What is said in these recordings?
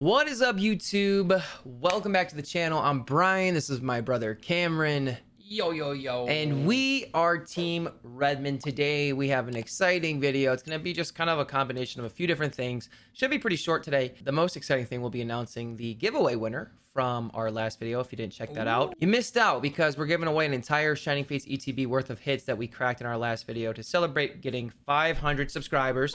What is up, YouTube? Welcome back to the channel. I'm Brian. This is my brother Cameron. Yo. And we are Team Redmon. Today we have an exciting video. It's going to be just kind of a combination of a few different things. Should be pretty short today. The most exciting thing will be announcing the giveaway winner from our last video. If you didn't check that out, you missed out because we're giving away an entire Shining Fates ETB worth of hits that we cracked in our last video to celebrate getting 500 subscribers.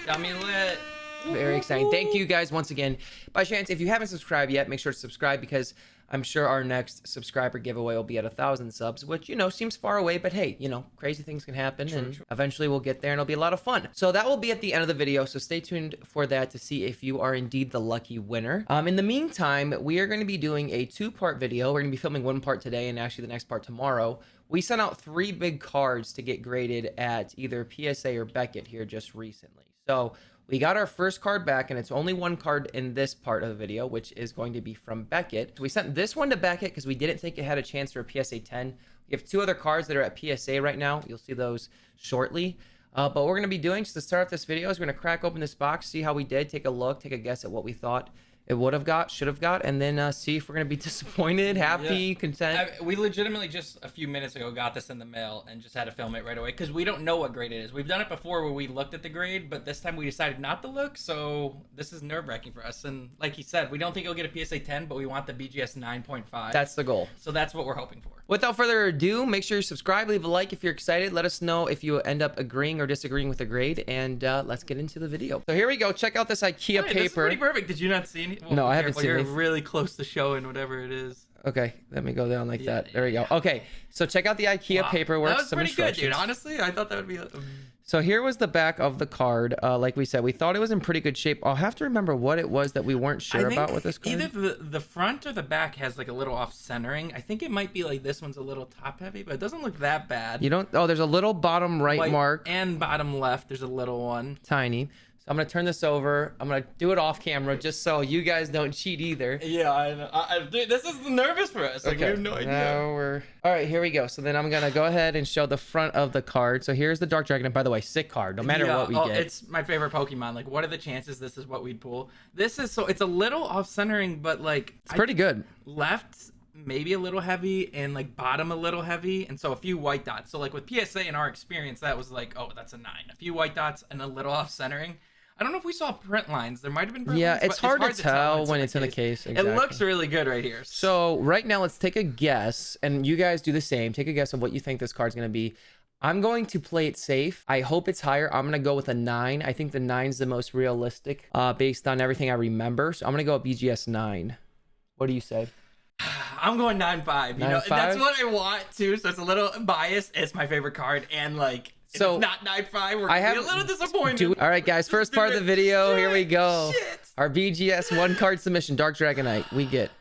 Got me lit. Very exciting. Thank you guys once again. By chance, if you haven't subscribed yet, make sure to subscribe because I'm sure our next subscriber giveaway will be at 1,000 subs, which, you know, seems far away, but hey, you know, crazy things can happen. True. Eventually we'll get there and it'll be a lot of fun. So that will be at the end of the video. So stay tuned for that to see if you are indeed the lucky winner. In the meantime, we are going to be doing a two-part video. We're going to be filming one part today and actually the next part tomorrow. We sent out 3 big cards to get graded at either PSA or Beckett here just recently. So we got our first card back, and it's only one card in this part of the video, which is going to be from Beckett. So we sent this one to Beckett because we didn't think it had a chance for a PSA 10. We have 2 other cards that are at PSA right now. You'll see those shortly. But what we're going to be doing just to start off this video is we're going to crack open this box, see how we did, take a look, take a guess at what we thought it would have got, should have got, and then see if we're going to be disappointed, happy, content. We legitimately just a few minutes ago got this in the mail and just had to film it right away because we don't know what grade it is. We've done it before where we looked at the grade, but this time we decided not to look, so this is nerve-wracking for us. And like he said, we don't think it'll get a PSA 10, but we want the BGS 9.5. That's the goal. So that's what we're hoping for. Without further ado, make sure you subscribe, leave a like if you're excited. Let us know if you end up agreeing or disagreeing with the grade, and let's get into the video. So here we go. Check out this IKEA paper. This is pretty perfect. Did you not see any? Well, no, I haven't seen it. it. You're really close to showing whatever it is. Okay, let me go down like that. There we go. Okay, so check out the IKEA paperwork. That was pretty good, dude. Honestly, I thought that would be... So here was the back of the card. Like we said, we thought it was in pretty good shape. I'll have to remember what it was that we weren't sure about with this card. Either the front or the back has like a little off centering. I think it might be like this one's a little top heavy, but it doesn't look that bad. You don't... Oh, there's a little bottom right mark. And bottom left, there's a little one. Tiny. So I'm going to turn this over. I'm going to do it off camera just so you guys don't cheat either. Yeah, I know. Dude, this is nervous for us. Like, okay. We have no idea. Now we're... All right, here we go. So then I'm going to go ahead and show the front of the card. So here's the Dark Dragon. And by the way, sick card, no matter what we get. It's my favorite Pokemon. Like, what are the chances this is what we'd pull? This is... So it's a little off centering, but like... It's pretty good. Left... maybe a little heavy and like bottom a little heavy, and so a few white dots. So like with PSA in our experience, that was like, oh, that's a 9. A few white dots and a little off centering. I don't know if we saw print lines. There might have been print lines. It's hard to tell when it's in the case. Exactly. It looks really good right here. So right now, let's take a guess, and you guys do the same. Take a guess of what you think this card's going to be. I'm going to play it safe. I hope it's higher. I'm going to go with a 9. I think the 9's the most realistic based on everything I remember. So I'm going to go with BGS 9. What do you say? I'm going 9.5. You know, that's what I want too. So it's a little biased. It's my favorite card, and like, so if it's not 9.5, we're gonna be a little disappointed. All right, guys. First part of the video. Here we go. Shit. Our BGS 1 card submission, Dark Dragonite. We get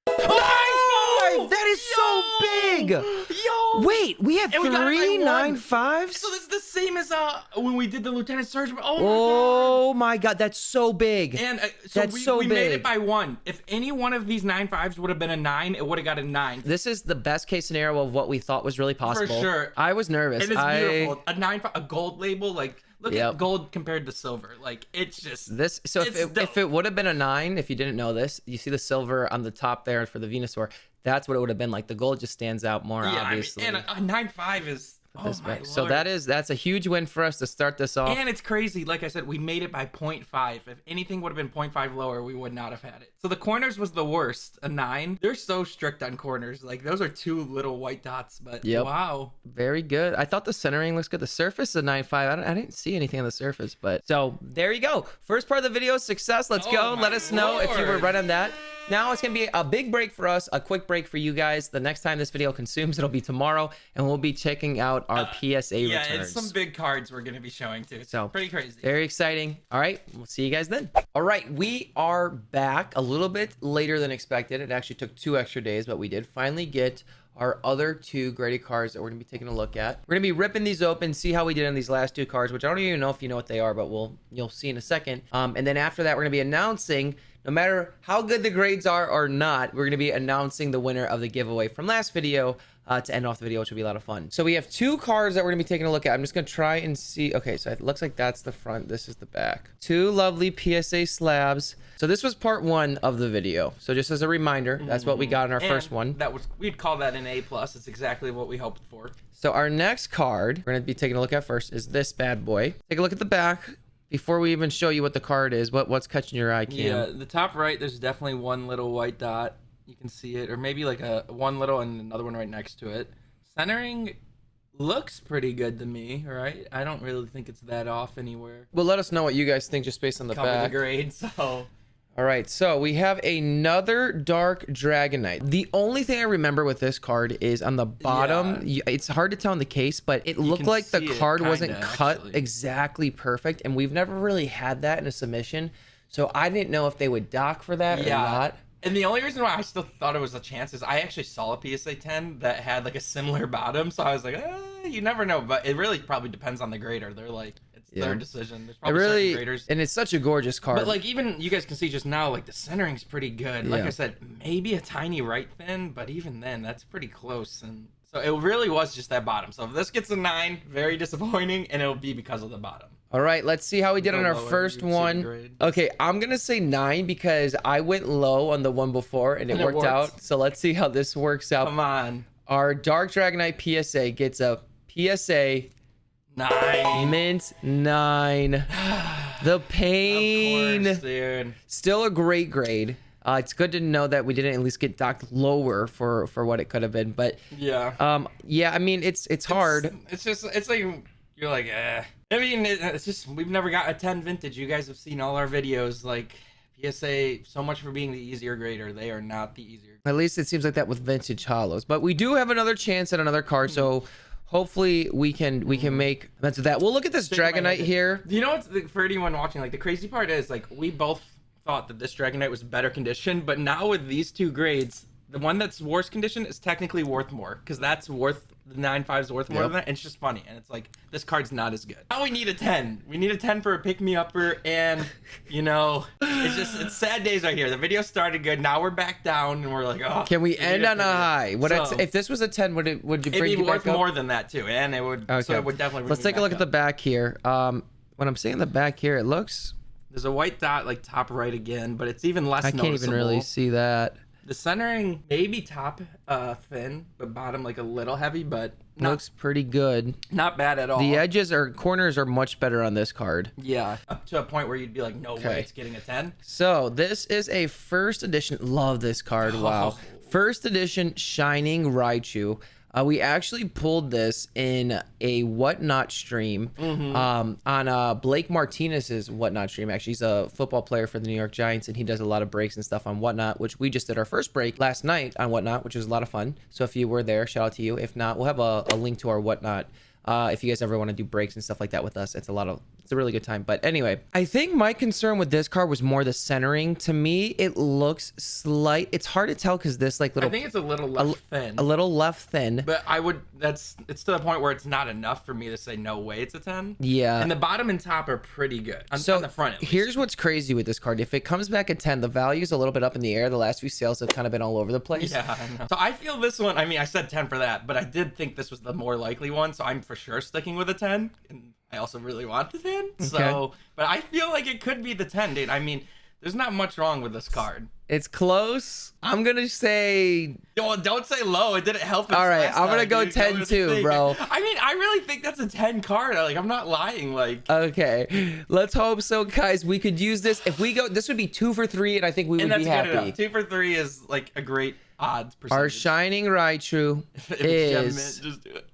9.5. That is so big. Yo. Wait, we have 3 9.5s. So this is the same as when we did the Lieutenant Surge. Oh my god, that's so big. And so we made it by 1. If any one of these 9.5s would have been a 9, it would have got a 9. This is the best case scenario of what we thought was really possible. For sure. I was nervous. It is beautiful. A 9.5, a gold label, like look at gold compared to silver. Like it's just this. So if it would have been a 9, if you didn't know this, you see the silver on the top there for the Venusaur. That's what it would have been like. The gold just stands out more, obviously. I mean, and a 9.5 is... Oh my Lord. So that's a huge win for us to start this off. And it's crazy. Like I said, we made it by 0.5. If anything would have been 0.5 lower, we would not have had it. So the corners was the worst. A 9. They're so strict on corners. Like those are 2 little white dots. But wow, very good. I thought the centering looks good. The surface is a 9.5. I didn't see anything on the surface, but so there you go. First part of the video, success. Let's go. Let us know if you were right on that. Now it's going to be a big break for us, a quick break for you guys. The next time this video consumes, it'll be tomorrow, and we'll be checking out our PSA returns. Yeah, it's some big cards we're going to be showing too. So pretty crazy. Very exciting. All right, we'll see you guys then. All right, we are back a little bit later than expected. It actually took 2 extra days, but we did finally get our other 2 graded cards that we're going to be taking a look at. We're going to be ripping these open, see how we did on these last 2 cards, which I don't even know if you know what they are, but you'll see in a second. And then after that, we're going to be announcing no matter how good the grades are or not, we're going to be announcing the winner of the giveaway from last video to end off the video, which will be a lot of fun. So we have 2 cards that we're going to be taking a look at. I'm just going to try and see. Okay, so it looks like that's the front. This is the back. 2 lovely PSA slabs. So this was part 1 of the video. So just as a reminder, that's what we got in our first one. That was, we'd call that an A+. It's exactly what we hoped for. So our next card we're going to be taking a look at first is this bad boy. Take a look at the back. Before we even show you what the card is, what's catching your eye, Cam? Yeah, the top right, there's definitely one little white dot. You can see it, or maybe like one little and another one right next to it. Centering looks pretty good to me, right? I don't really think it's that off anywhere. Well, let us know what you guys think just based on the Cover back. the grade, so... All right, so we have another Dark Dragonite. The only thing I remember with this card is on the bottom. It's hard to tell in the case, but it looked like the card wasn't cut exactly perfect, and we've never really had that in a submission. So I didn't know if they would dock for that or not. And the only reason why I still thought it was a chance is I actually saw a PSA 10 that had like a similar bottom, so I was like, you never know. But it really probably depends on the grader. They're like, it's their decision. There's probably certain graders. And it's such a gorgeous card. But like even you guys can see just now, like the centering's pretty good. Like I said, maybe a tiny right thin, but even then, that's pretty close. And so it really was just that bottom. So if this gets a 9, very disappointing, and it'll be because of the bottom. All right, let's see how we did on our first one. Okay, I'm going to say 9 because I went low on the one before and it worked out. So let's see how this works out. Come on. Our Dark Dragonite PSA gets a PSA 9. Mint 9. The pain. Of course, dude. Still a great grade. It's good to know that we didn't at least get docked lower for what it could have been. But yeah, I mean, it's hard. It's like you're like, eh. I mean, it's just we've never got a 10 vintage. You guys have seen all our videos. Like PSA, so much for being the easier grader. They are not the easier. At least it seems like that with vintage hollows. But we do have another chance at another card. So hopefully we can make amends with that. We'll look at this Dragonite here. You know what's for anyone watching? Like the crazy part is like we both thought that this Dragonite was better condition, but now with these 2 grades, the one that's worse condition is technically worth more because that's worth the 9.5's worth more than that. And it's just funny, and it's like this card's not as good. Now we need a 10. We need a 10 for a pick me upper, and you know, it's sad days right here. The video started good, now we're back down, and we're like, oh. Can we end on a high? If this was a 10, would you bring it'd be it back worth up? more than that too, and it would. Okay. So it would definitely. Let's take a look at the back here. When I'm seeing the back here, it looks. There's a white dot like top right again, but it's even less noticeable. I can't even really see that. The centering maybe top thin, but bottom like a little heavy, but looks pretty good. Not bad at all. The edges or corners are much better on this card. Yeah, up to a point where you'd be like, no way, it's getting a 10. So this is a first edition. Love this card. Wow. First edition Shining Raichu. We actually pulled this in a Whatnot stream on Blake Martinez's Whatnot stream. Actually, he's a football player for the New York Giants, and he does a lot of breaks and stuff on Whatnot, which we just did our first break last night on Whatnot, which was a lot of fun. So if you were there, shout out to you. If not, we'll have a link to our Whatnot. If you guys ever want to do breaks and stuff like that with us, it's a really good time. But anyway, I think my concern with this card was more the centering. To me, it looks slight. It's hard to tell because this like little. I think it's a little left thin. A little left thin. But it's to the point where it's not enough for me to say no way it's a 10. Yeah. And the bottom and top are pretty good. On the front, at least. Here's what's crazy with this card. If it comes back at 10, the value's a little bit up in the air. The last few sales have kind of been all over the place. Yeah, I know. So I feel this one. I mean, I said 10 for that, but I did think this was the more likely one. So I'm for sure sticking with a 10. And I also really want the 10. Okay. So, but I feel like it could be the 10, dude. I mean, there's not much wrong with this card. It's close. I'm going to say... Well, don't say low. It didn't help. All right, I'm going to go 10 too, bro. I mean, I really think that's a 10 card. Like, I'm not lying. Like, okay. Let's hope so, guys. We could use this. If we go... This would be 2 for 3, and I think we would be happy. Good enough. 2 for 3 is, like, a great odds percentage. Our Shining Raichu is... Just do it.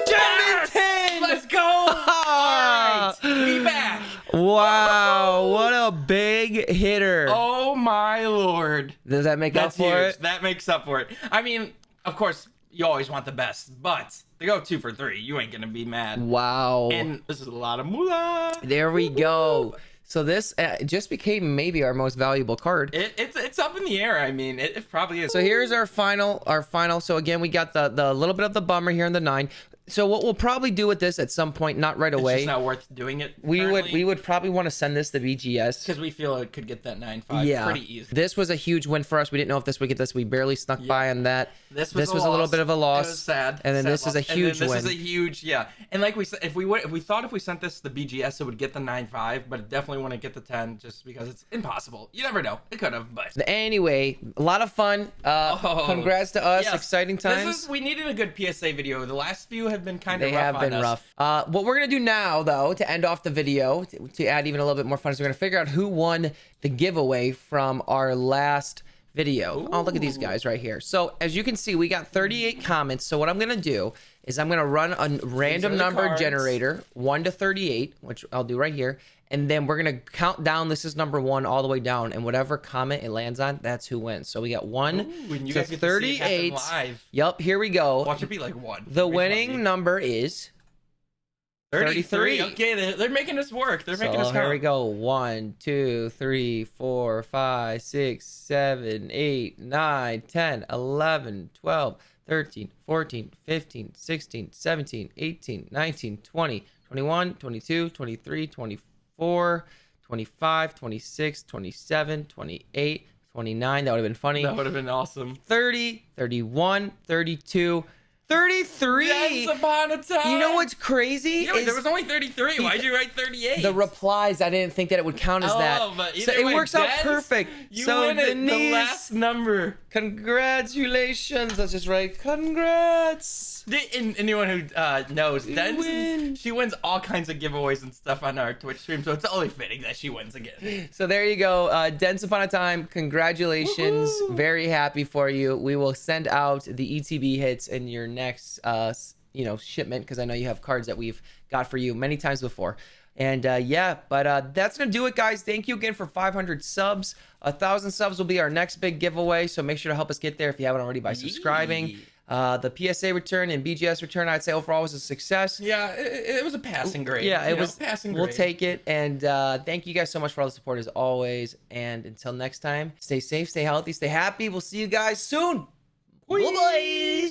Yes! 10! Let's go! All right, we back. Wow, what a big hitter. Oh my lord. Does that make up for it? That makes up for it. I mean, of course, you always want the best, but to go 2 for 3, you ain't gonna be mad. Wow. And this is a lot of moolah. There we go. So this just became maybe our most valuable card. It's up in the air. I mean, it probably is. So here's our final. So again, we got the little bit of the bummer here in the 9. So what we'll probably do with this at some point, not right It's away. just not worth doing it. We would probably want to send this to BGS because we feel it could get that 9.5 pretty easy. This was a huge win for us. We didn't know if this would get this. We barely snuck by on that. This was a little bit of a loss. It was sad. And then Sad this is a loss. And huge then win. This is a huge, yeah. And like we said, if we thought if we sent this to BGS, it would get the 9.5, but it definitely wouldn't get the 10 just because it's impossible. You never know. It could have, but anyway, a lot of fun. Congrats to us. Yes. Exciting times. We needed a good PSA video. The last few have been kind of rough. They have been on us. rough. What we're gonna do now, though, to end off the video, to add even a little bit more fun, is we're gonna figure out who won the giveaway from our last video. Oh, look at these guys right here. So as you can see, we got 38 comments. So what I'm gonna do is I'm gonna run a random number cards. generator, 1 to 38, which I'll do right here. And then we're gonna count down. This is number 1 all the way down, and whatever comment it lands on, that's who wins. So we got 1 and you to guys get to see it happen 38. live. Yep, here we go. Watch it be like 1. The It'll be winning funny. number is 33. Okay, they're making us work. They're making us So here count. we go. 1, 2, 3, 4, 5, 6, 7, 8, 9, 10, 11, 12, 13, 14, 15, 16, 17, 18, 19, 20, 21, 22, 23, 24, 25, 26, 27, 28, 29. That would have been funny. That would have been awesome. 30, 31, 32, 33. Once upon a time. You know what's crazy? Yeah, wait, is there was only 33. Why'd you write 38? the replies, I didn't think that it would count as that. But So either it way, works out Denz, perfect. You So win it. The Denise, last number. congratulations. Let's just write congrats. And anyone who knows, You Denz, win. she wins all kinds of giveaways and stuff on our Twitch stream, so it's only fitting that she wins again. So there you go. Once Upon a Time, congratulations. Woohoo. Very happy for you. We will send out the ETB hits in your next shipment, because I know you have cards that we've got for you many times before. And that's gonna do it, guys. Thank you again for 500 subs. 1,000 subs will be our next big giveaway, so make sure to help us get there if you haven't already by subscribing. The PSA return and BGS return, I'd say overall was a success. Yeah, it was a passing grade. Yeah, it was passing grade. We'll take it. And thank you guys so much for all the support as always. And until next time, stay safe, stay healthy, stay happy. We'll see you guys soon. Bye.